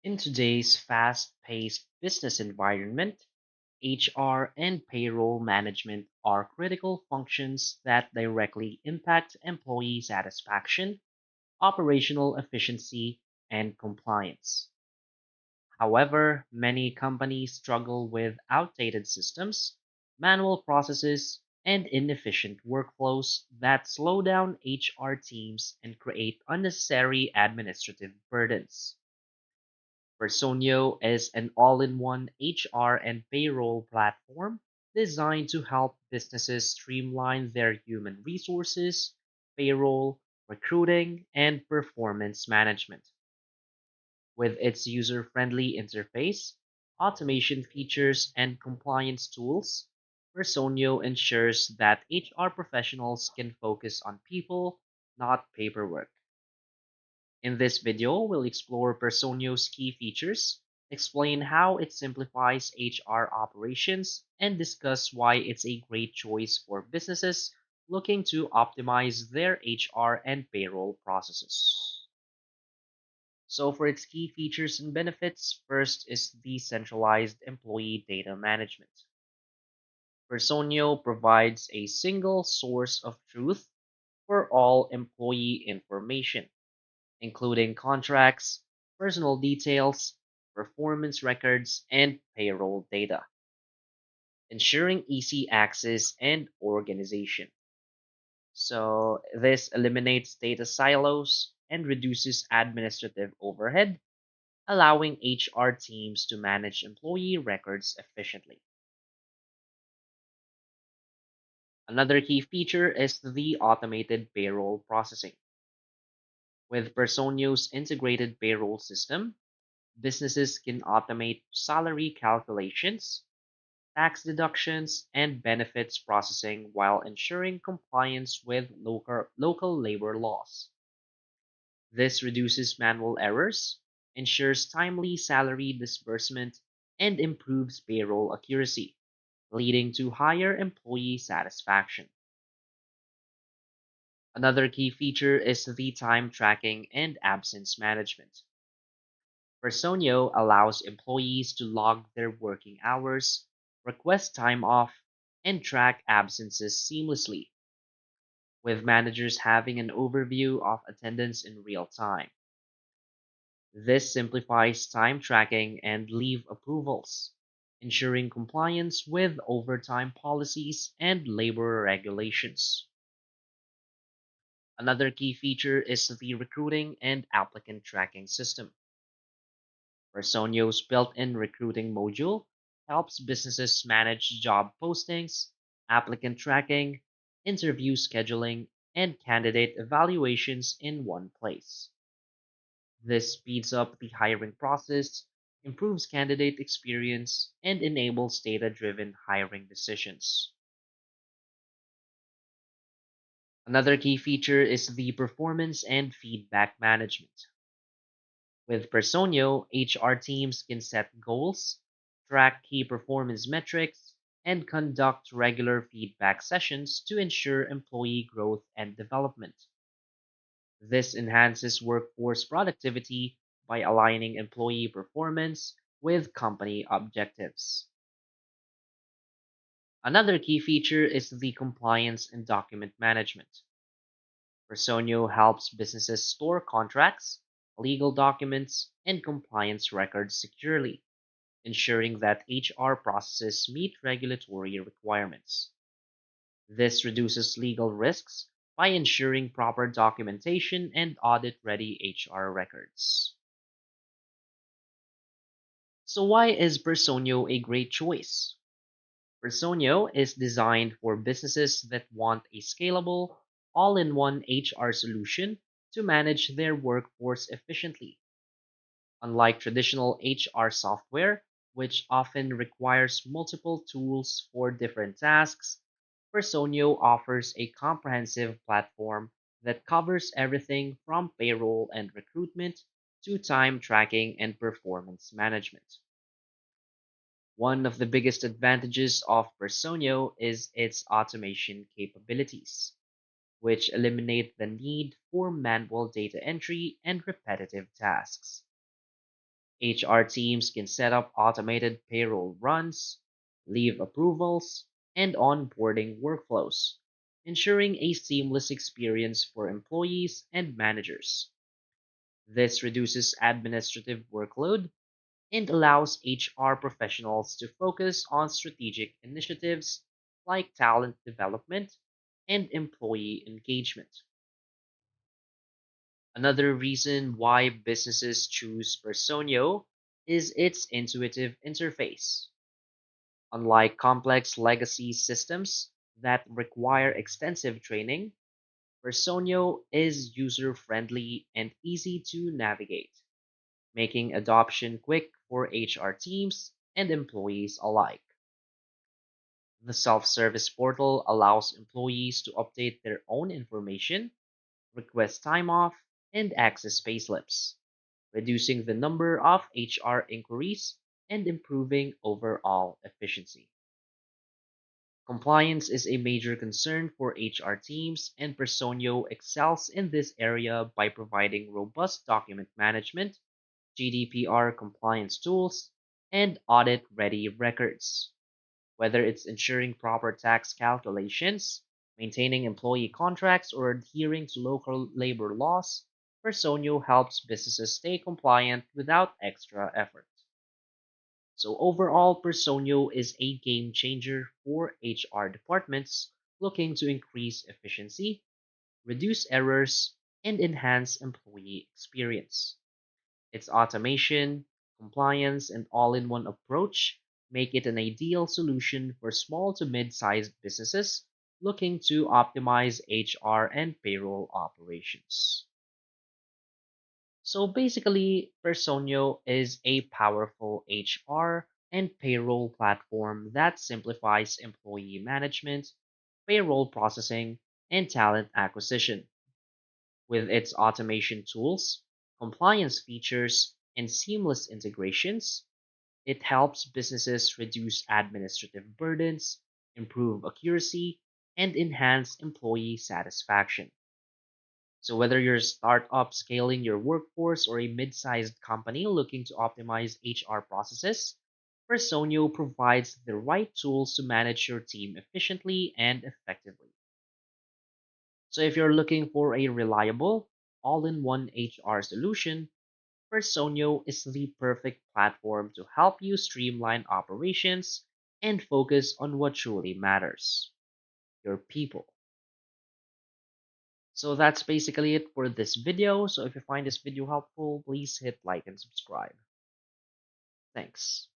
In today's fast paced business environment, HR and payroll management are critical functions that directly impact employee satisfaction, operational efficiency, and compliance. However, many companies struggle with outdated systems, manual processes, and inefficient workflows that slow down HR teams and create unnecessary administrative burdens. Personio is an all-in-one HR and payroll platform designed to help businesses streamline their human resources, payroll, recruiting, and performance management. With its user-friendly interface, automation features, and compliance tools, Personio ensures that HR professionals can focus on people, not paperwork. In this video, we'll explore Personio's key features, explain how it simplifies HR operations, and discuss why it's a great choice for businesses looking to optimize their HR and payroll processes. So, for its key features and benefits, first is decentralized employee data management. Personio provides a single source of truth for all employee information, including contracts, personal details, performance records, and payroll data, ensuring easy access and organization. So, this eliminates data silos and reduces administrative overhead, allowing HR teams to manage employee records efficiently. Another key feature is the automated payroll processing. With Personio's integrated payroll system, businesses can automate salary calculations, tax deductions, and benefits processing while ensuring compliance with local labor laws. This reduces manual errors, ensures timely salary disbursement, and improves payroll accuracy, leading to higher employee satisfaction. Another key feature is the time tracking and absence management. Personio allows employees to log their working hours, request time off, and track absences seamlessly, with managers having an overview of attendance in real time. This simplifies time tracking and leave approvals, ensuring compliance with overtime policies and labor regulations. Another key feature is the recruiting and applicant tracking system. Personio's built-in recruiting module helps businesses manage job postings, applicant tracking, interview scheduling, and candidate evaluations in one place. This speeds up the hiring process, improves candidate experience, and enables data-driven hiring decisions. Another key feature is the performance and feedback management. With Personio, HR teams can set goals, track key performance metrics, and conduct regular feedback sessions to ensure employee growth and development. This enhances workforce productivity by aligning employee performance with company objectives. Another key feature is the compliance and document management. Personio helps businesses store contracts, legal documents, and compliance records securely, ensuring that HR processes meet regulatory requirements. This reduces legal risks by ensuring proper documentation and audit ready HR records. So, why is Personio a great choice? Personio is designed for businesses that want a scalable, all in one HR solution to manage their workforce efficiently. Unlike traditional HR software, which often requires multiple tools for different tasks, Personio offers a comprehensive platform that covers everything from payroll and recruitment to time tracking and performance management. One of the biggest advantages of Personio is its automation capabilities, which eliminate the need for manual data entry and repetitive tasks. HR teams can set up automated payroll runs, leave approvals, and onboarding workflows, ensuring a seamless experience for employees and managers. This reduces administrative workload and allows HR professionals to focus on strategic initiatives like talent development and employee engagement. Another reason why businesses choose Personio is its intuitive interface. Unlike complex legacy systems that require extensive training, Personio is user friendly and easy to navigate, making adoption quick for HR teams and employees alike. The self service portal allows employees to update their own information, request time off, and access payslips, reducing the number of HR inquiries and improving overall efficiency. Compliance is a major concern for HR teams, and Personio excels in this area by providing robust document management, GDPR compliance tools, and audit ready records. Whether it's ensuring proper tax calculations, maintaining employee contracts, or adhering to local labor laws, Personio helps businesses stay compliant without extra effort. So overall, Personio is a game changer for HR departments looking to increase efficiency, reduce errors, and enhance employee experience. Its automation, compliance, and all-in-one approach make it an ideal solution for small to mid-sized businesses looking to optimize HR and payroll operations. So basically, Personio is a powerful HR and payroll platform that simplifies employee management, payroll processing, and talent acquisition. With its automation tools, compliance features, and seamless integrations, it helps businesses reduce administrative burdens, improve accuracy, and enhance employee satisfaction. So, whether you're a startup scaling your workforce or a mid sized company looking to optimize HR processes, Personio provides the right tools to manage your team efficiently and effectively. So, if you're looking for a reliable, all in one HR solution, Personio is the perfect platform to help you streamline operations and focus on what truly matters, your people. So that's basically it for this video. So if you find this video helpful, please hit like and subscribe. Thanks.